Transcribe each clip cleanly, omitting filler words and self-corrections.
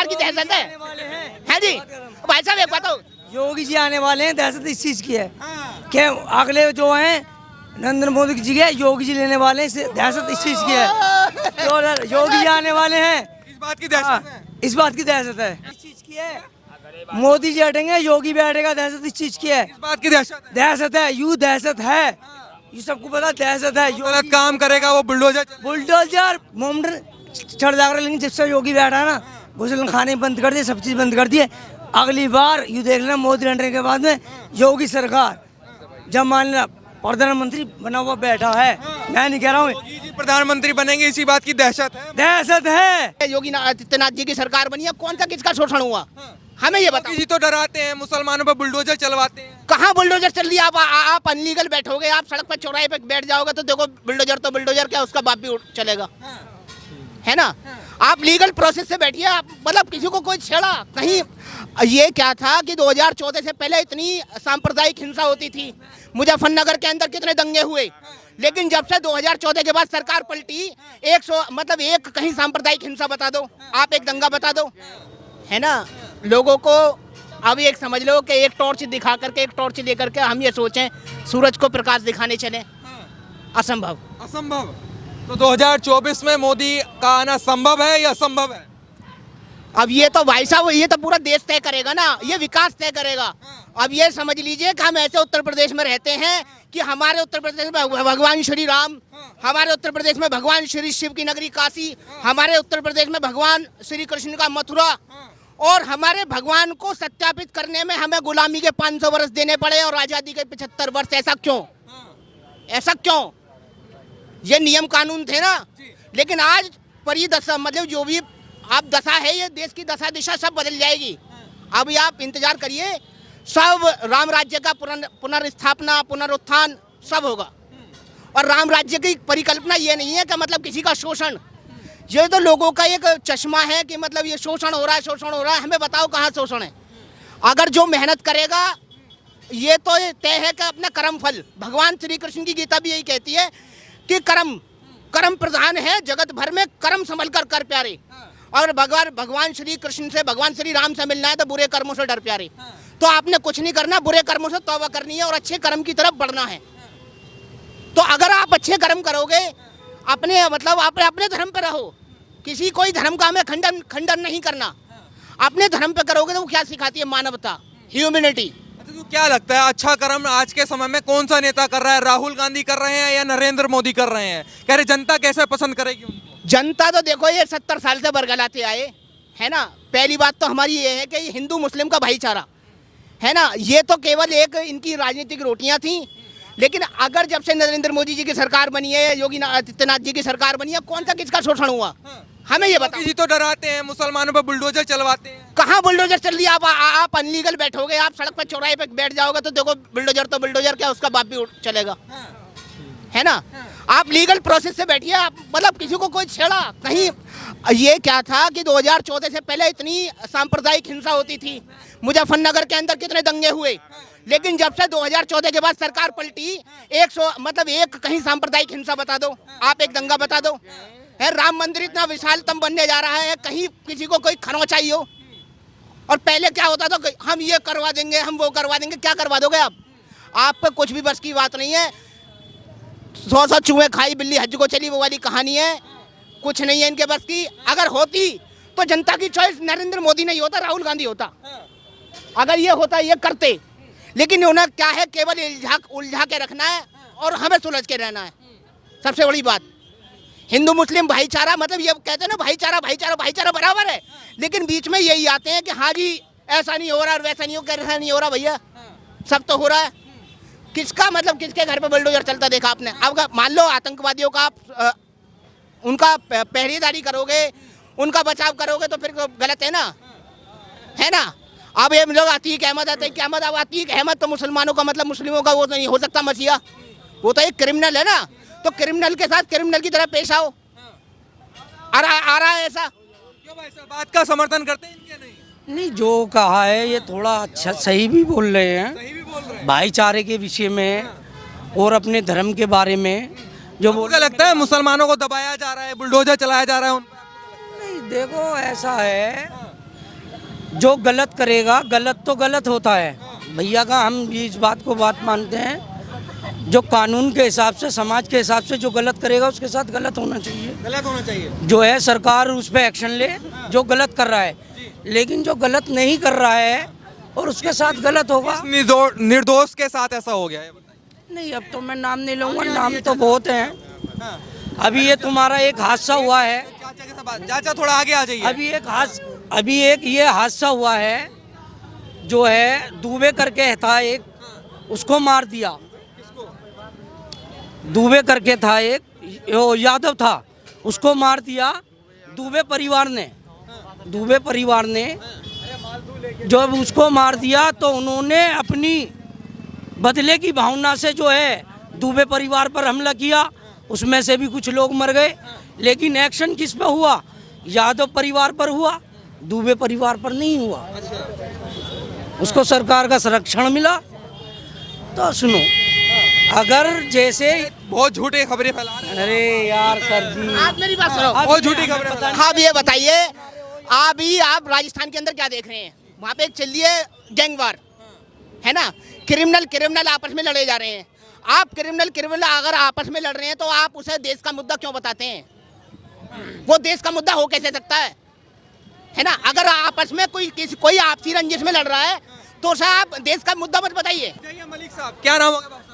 प्रकार की दहशत है? है जी भाई साहब एक बताओ। योगी जी आने वाले हैं, दहशत इस चीज की है कि अगले जो हैं नरेंद्र मोदी की जगह योगी जी लेने वाले हैं, दहशत इस चीज की है। तो योगी जी आने वाले हैं, इस बात की दहशत है। इस बात की दहशत है, इस चीज की है। मोदी जी हटेंगे, योगी बैठेगा, दहशत इस चीज की है। इस बात की दहशत है। दहशत है, यू दहशत है, ये सबको पता दहशत है। गलत काम करेगा वो बुलडोजर बुलडोजर मोमडर चढ़ जाकर, लेकिन जब से योगी बैठा है ना, गुसल खाने बंद कर दिए, सब चीज बंद कर दिए। अगली बार यू देख लेना, मोदी हटने के बाद में योगी सरकार जब मान लेना प्रधानमंत्री बना हुआ बैठा है, मैं नहीं कह रहा हूँ, योगी जी प्रधानमंत्री बनेंगे, इसी बात की दहशत है। दहशत है। योगी आदित्यनाथ जी की सरकार बनी है, कौन सा किसका शोषण हुआ? हमें ये बताओ। योगी जी तो डराते हैं, मुसलमानों पर बुलडोजर चलवाते हैं। कहाँ बुलडोजर चल रही है? आप अनलीगल बैठोगे, आप सड़क पर चौराहे पे बैठ जाओगे तो देखो बुलडोजर तो बुलडोजर क्या, उसका बाप भी चलेगा, है ना? आप लीगल प्रोसेस से बैठिए, आप मतलब किसी को कोई छेड़ा कहीं। ये क्या था कि 2014 से पहले इतनी सांप्रदायिक हिंसा होती थी, मुजफ्फरनगर के अंदर कितने दंगे हुए, लेकिन जब से 2014 के बाद सरकार पलटी, 100 मतलब एक कहीं सांप्रदायिक हिंसा बता दो, आप एक दंगा बता दो, है ना? लोगों को अब एक समझ लो कि एक टॉर्च दिखा करके, एक टॉर्च लेकर के हम ये सोचें सूरज को प्रकाश दिखाने चले, असंभव। असंभव। तो 2024 में मोदी का आना संभव है या असंभव है? अब ये तो भाई साहब, ये तो पूरा देश तय करेगा ना, ये विकास तय करेगा। अब ये समझ लीजिए कि हम ऐसे उत्तर प्रदेश में रहते हैं कि हमारे उत्तर प्रदेश में भगवान श्री राम, हमारे उत्तर प्रदेश में भगवान श्री शिव की नगरी काशी, हमारे उत्तर प्रदेश में भगवान श्री कृष्ण का मथुरा, और हमारे भगवान को सत्यापित करने में हमें गुलामी के 500 वर्ष देने पड़े और आज़ादी के 75 वर्ष। ऐसा क्यों? ऐसा क्यों? ये नियम कानून थे ना, लेकिन आज परिदशा मतलब जो भी आप दशा है, ये देश की दशा दिशा सब बदल जाएगी। अभी आप इंतजार करिए, सब राम राज्य का पुनर्स्थापना, पुनरुत्थान सब होगा। और राम राज्य की परिकल्पना ये नहीं है कि मतलब किसी का शोषण, ये तो लोगों का एक चश्मा है कि मतलब ये शोषण हो रहा है, शोषण हो रहा है। हमें बताओ कहाँ शोषण है? अगर जो मेहनत करेगा, ये तो तय है कि अपना कर्म फल, भगवान श्री कृष्ण की गीता भी यही कहती है कि कर्म प्रधान है, जगत भर में कर्म संभल कर प्यारे। और भगवान श्री कृष्ण से, भगवान श्री राम से मिलना है तो बुरे कर्मों से डर प्यारे। तो आपने कुछ नहीं करना, बुरे कर्मों से तौबा करनी है और अच्छे कर्म की तरफ बढ़ना है। तो अगर आप अच्छे कर्म करोगे, अपने मतलब अपने धर्म पे रहो, किसी कोई धर्म का हमें खंडन नहीं करना, अपने धर्म पे करोगे तो वो क्या सिखाती है? मानवता, ह्यूमैनिटी। अच्छा, तो क्या लगता है अच्छा कर्म आज के समय में कौन सा नेता कर रहा है? राहुल गांधी कर रहे हैं या नरेंद्र मोदी कर रहे हैं? कह रहे जनता कैसे पसंद करेगी उनको? जनता तो देखो ये 70 साल से बरगलाते आए, है ना? पहली बात तो हमारी ये है कि हिंदू मुस्लिम का भाईचारा, है ना? ये तो केवल एक इनकी राजनीतिक रोटियां थी। लेकिन अगर जब से नरेंद्र मोदी जी की सरकार बनी है, योगी आदित्यनाथ जी की सरकार बनी है, कौन सा किसका शोषण हुआ? हमें ये बताओ। योगी जी तो डराते हैं, मुसलमानों पर बुलडोजर चलवाते हैं। कहाँ बुलडोजर चल रही है? आप अनलीगल बैठोगे, आप सड़क पर चौराहे पे बैठ जाओगे तो देखो बुलडोजर तो बुलडोजर क्या, उसका बाप भी चलेगा, है ना? आप लीगल प्रोसेस से बैठिए, आप मतलब किसी को कोई छेड़ा कहीं। ये क्या था कि 2014 से पहले इतनी सांप्रदायिक हिंसा होती थी, मुजफ्फरनगर के अंदर कितने दंगे हुए, लेकिन जब से 2014 के बाद सरकार पलटी, 100 मतलब एक कहीं सांप्रदायिक हिंसा बता दो, आप एक दंगा बता दो, है? राम मंदिर इतना विशालतम बनने जा रहा है, कहीं किसी को कोई खरोंचाई हो। और पहले क्या होता था, हम ये करवा देंगे, हम वो करवा देंगे। क्या करवा दोगे आप पे कुछ भी बस की बात नहीं है। 100 चूहे खाई बिल्ली हज को चली, वो वाली कहानी है। कुछ नहीं है इनके बस की। अगर होती तो जनता की चॉइस नरेंद्र मोदी नहीं होता, राहुल गांधी होता। अगर ये होता, ये करते, लेकिन उन्हें क्या है, केवल उलझा के रखना है और हमें सुलझ के रहना है। सबसे बड़ी बात हिंदू मुस्लिम भाईचारा, मतलब ये कहते हैं ना भाईचारा भाईचारा भाईचारा बराबर है, लेकिन बीच में यही आते हैं कि हाँ जी ऐसा नहीं हो रहा और वैसा नहीं हो, कैसा नहीं हो रहा भैया, सब तो हो रहा है। किसका मतलब किसके घर पे बुलडोजर चलता देखा आपने? अब मान लो आतंकवादियों का आप उनका पहरेदारी करोगे, उनका बचाव करोगे तो फिर गलत है ना, है ना? अब ये लोग अतीक अहमद आते हैं, क्या मत? अब अतीक अहमद तो मुसलमानों का मतलब मुस्लिमों का वो तो नहीं हो सकता मसीहा, वो तो एक क्रिमिनल है ना। तो क्रिमिनल के साथ क्रिमिनल की तरह पेश आओ। आ रहा है ऐसा? क्यों भाई साहब बात का समर्थन करते हैं इनके? नहीं, जो कहा है ये थोड़ा अच्छा सही भी बोल रहे हैं, सही भी बोल रहे हैं। भाईचारे के विषय में और अपने धर्म के बारे में जो मुझे लगता है मुसलमानों को दबाया जा रहा है, बुलडोजर चलाया जा रहा है उन पर। नहीं, देखो ऐसा है जो गलत करेगा गलत तो गलत होता है भैया का, हम इस बात मानते हैं। जो कानून के हिसाब से, समाज के हिसाब से जो गलत करेगा उसके साथ गलत होना चाहिए। गलत होना चाहिए। जो है सरकार उस पर एक्शन ले जो गलत कर रहा है, लेकिन जो गलत नहीं कर रहा है और उसके साथ गलत होगा। निर्दोष के साथ ऐसा हो गया है? नहीं, अब तो मैं नाम नहीं लूंगा, नाम तो बहुत हैं। अभी ये तुम्हारा एक हादसा हुआ है, चाचा थोड़ा आगे आ जाइए। अभी एक ये हादसा हुआ है, जो है दुबे करके था एक, उसको मार दिया। दुबे करके था एक, यादव था, उसको मार दिया दुबे परिवार ने। जब उसको मार दिया तो उन्होंने अपनी बदले की भावना से जो है दुबे परिवार पर हमला किया, उसमें से भी कुछ लोग मर गए, लेकिन एक्शन किस पे हुआ? यादव परिवार पर हुआ, दुबे परिवार पर नहीं हुआ। उसको सरकार का संरक्षण मिला। तो सुनो, अगर जैसे बहुत झूठी खबरें फैला रहे हैं। अरे यार सर जी, आप मेरी बात सुनो। बहुत झूठी खबरें फैला रहे हैं। हाँ, ये बताइए, आप राजस्थान के अंदर क्या देख रहे हैं? वहाँ पे एक चल रही है गैंग वार, है ना? क्रिमिनल आपस में लड़े जा रहे हैं। आप क्रिमिनल अगर आपस में लड़ रहे हैं तो आप उसे देश का मुद्दा क्यों बताते हैं? वो देश का मुद्दा हो कैसे सकता है ना? अगर आपस में कोई आपसी रंजिश में लड़ रहा है तो उसे आप देश का मुद्दा मत बताइए। मलिक साहब, क्या नाम होगा आपका?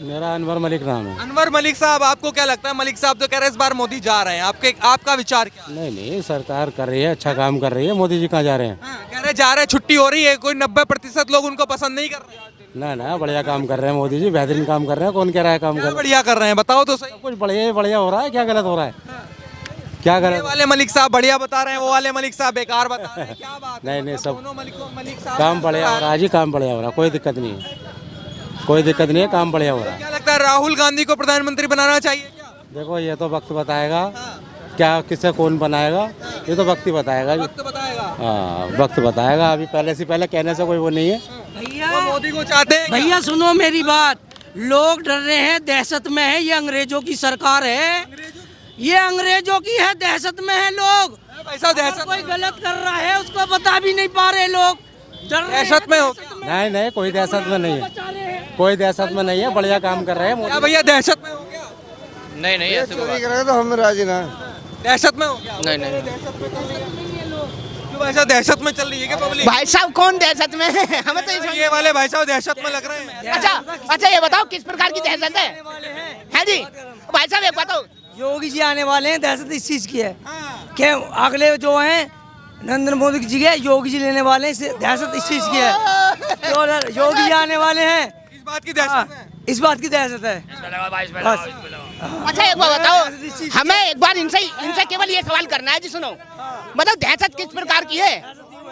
मेरा अनवर मलिक नाम है। अनवर मलिक साहब, आपको क्या लगता है? मलिक साहब तो कह रहे हैं इस बार मोदी जा रहे हैं, आपका विचार क्या है? नहीं, सरकार कर रही है, अच्छा काम कर रही है। मोदी जी कहाँ जा रहे हैं? कह रहे जा रहे हैं, छुट्टी हो रही है, कोई 90% लोग उनको पसंद नहीं कर रहे हैं। ना, बढ़िया काम कर रहे हैं मोदी जी, बेहतरीन काम कर रहे हैं। कौन कह रहा है काम कर? बढ़िया कर रहे हैं, बताओ तो सही। कुछ बढ़िया हो रहा है, क्या गलत हो रहा है? क्या ये गलत? वाले मलिक साहब बढ़िया बता रहे हैं, वो वाले मलिक साहब बेकार बता रहे हैं, क्या बात है? नहीं, सब दोनों मलिक साहब काम बढ़िया हो रहा है जी, काम बढ़िया हो रहा है, कोई दिक्कत नहीं है, काम बढ़िया हो रहा है। क्या लगता है, राहुल गांधी को प्रधानमंत्री बनाना चाहिए क्या? देखो, ये तो वक्त बताएगा क्या, किसे कौन बनाएगा, ये तो वक्त ही बताएगा जी। वक्त बताएगा। हाँ, वक्त बताएगा। अभी पहले कहने से कोई वो नहीं है। वो मोदी को चाहते हैं क्या? भैया सुनो मेरी बात, लोग डर रहे हैं, दहशत में है। ये अंग्रेजों की सरकार है, ये अंग्रेजों की है, दहशत में है लोग। ऐसा दहशत कोई गलत कर रहा है उसको बता भी नहीं पा रहे लोग, डर रहे हैं, दहशत में हो? नहीं, कोई दहशत में नहीं है, कोई दहशत में नहीं है, बढ़िया काम कर रहे हैं क्या भैया दहशत में हो गया? नहीं ऐसे कोई बात तो हम राजी ना। दहशत में हो गया? नहीं क्यों भाई साहब, दहशत में चल रही है क्या पब्लिक? भाई साहब कौन दहशत में है? हमें तो ये वाले भाई साहब दहशत में लग रहे हैं। अच्छा, ये बताओ किस प्रकार की दहशत है जी? भाई साहब एक बताओ, योगी जी आने वाले हैं, दहशत इस चीज की है कि अगले जो हैं नरेंद्र मोदी जी के, योगी जी लेने वाले हैं, दहशत इस चीज की है। योगी जी आने वाले हैं, इस बात की दहशत है। इस बात की दहशत है। बस। अच्छा एक बार बताओ, हमें एक बार इनसे केवल ये सवाल करना है जी। सुनो, मतलब दहशत किस प्रकार की है?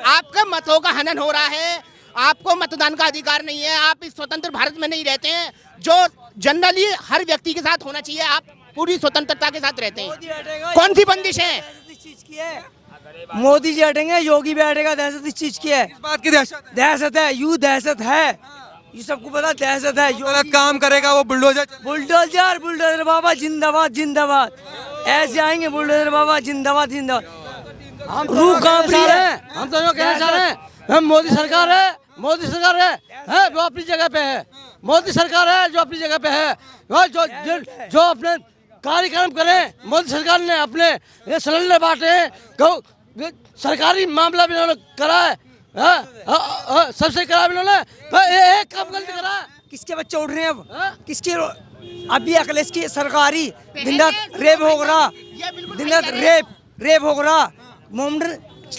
आपका मतों का हनन हो रहा है, आपको मतदान का अधिकार नहीं है, आप इस स्वतंत्र भारत में नहीं रहते हैं जो जनरली हर व्यक्ति के साथ होना चाहिए। आप पूरी स्वतंत्रता के साथ रहते हैं, कौन सी बंदिश है? मोदी जी हटेंगे, योगी भी हटेगा, दहशत इस चीज की है। इस बात की दहशत है। दहशत है, ये सबको पता दहशत है। गलत काम करेगा वो बुलडोजर बाबा जिंदाबाद, ऐसे आएंगे बुलडोजर बाबा जिंदाबाद। रूह कांप रही है। हम तो जो कहना चाह रहे हैं, हम मोदी सरकार है जो अपनी जगह पे है, मोदी सरकार है जो अपनी जगह पे है, जो अपने कार्यक्रम करें। मोदी सरकार ने अपने ये सिलेंडर बांटे हैं, सरकारी मामला भी इन्होंने करा है, सबसे करा इन्होंने, एक काम गलत करा। किसके बच्चे उठ रहे हैं अब? किसके अभी अखिलेश की सरकारी दिन रात रेप हो रहा, दिन रात रेप हो रहा, मोमडन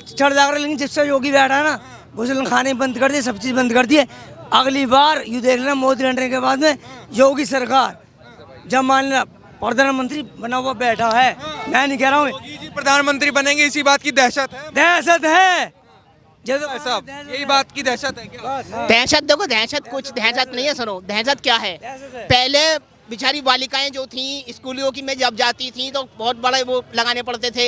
चढ़ जा रहा। लेकिन जब से योगी बैठा है ना, गुसल खाने बंद कर दिए, सब चीज बंद कर दिए। अगली बार यू देख लेना, मोदी रहने के बाद में योगी सरकार जब मान लेना प्रधानमंत्री बना हुआ बैठा है, मैं नहीं कह रहा हूँ प्रधानमंत्री बनेंगे, इसी बात की दहशत है। दहशत है साहब, यही बात की दहशत है क्या? दहशत देखो, दहशत कुछ दहशत नहीं है। सुनो, दहशत क्या है? पहले बेचारी बालिकाएं जो थी स्कूलों की में जब जाती थी तो बहुत बड़े वो लगाने पड़ते थे,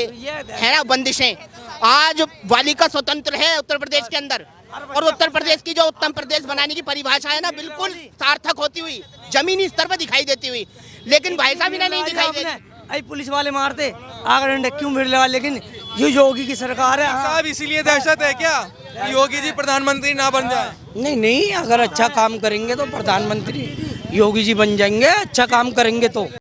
है ना, बंदिशें। आज बालिका स्वतंत्र है उत्तर प्रदेश के अंदर, और उत्तर प्रदेश की जो उत्तम प्रदेश बनाने की परिभाषा है ना, बिल्कुल सार्थक होती हुई, जमीनी स्तर पर दिखाई देती हुई। लेकिन भाई साहब इन्हें नहीं दिखाई देती। अरे पुलिस वाले मारते आग डंडे क्यों भीड़ लगा, लेकिन ये योगी की सरकार है। हाँ। साहब इसीलिए दहशत है क्या कि योगी जी प्रधानमंत्री ना बन जाए? नहीं नहीं, अगर अच्छा काम करेंगे तो प्रधानमंत्री योगी जी बन जाएंगे, अच्छा काम करेंगे तो।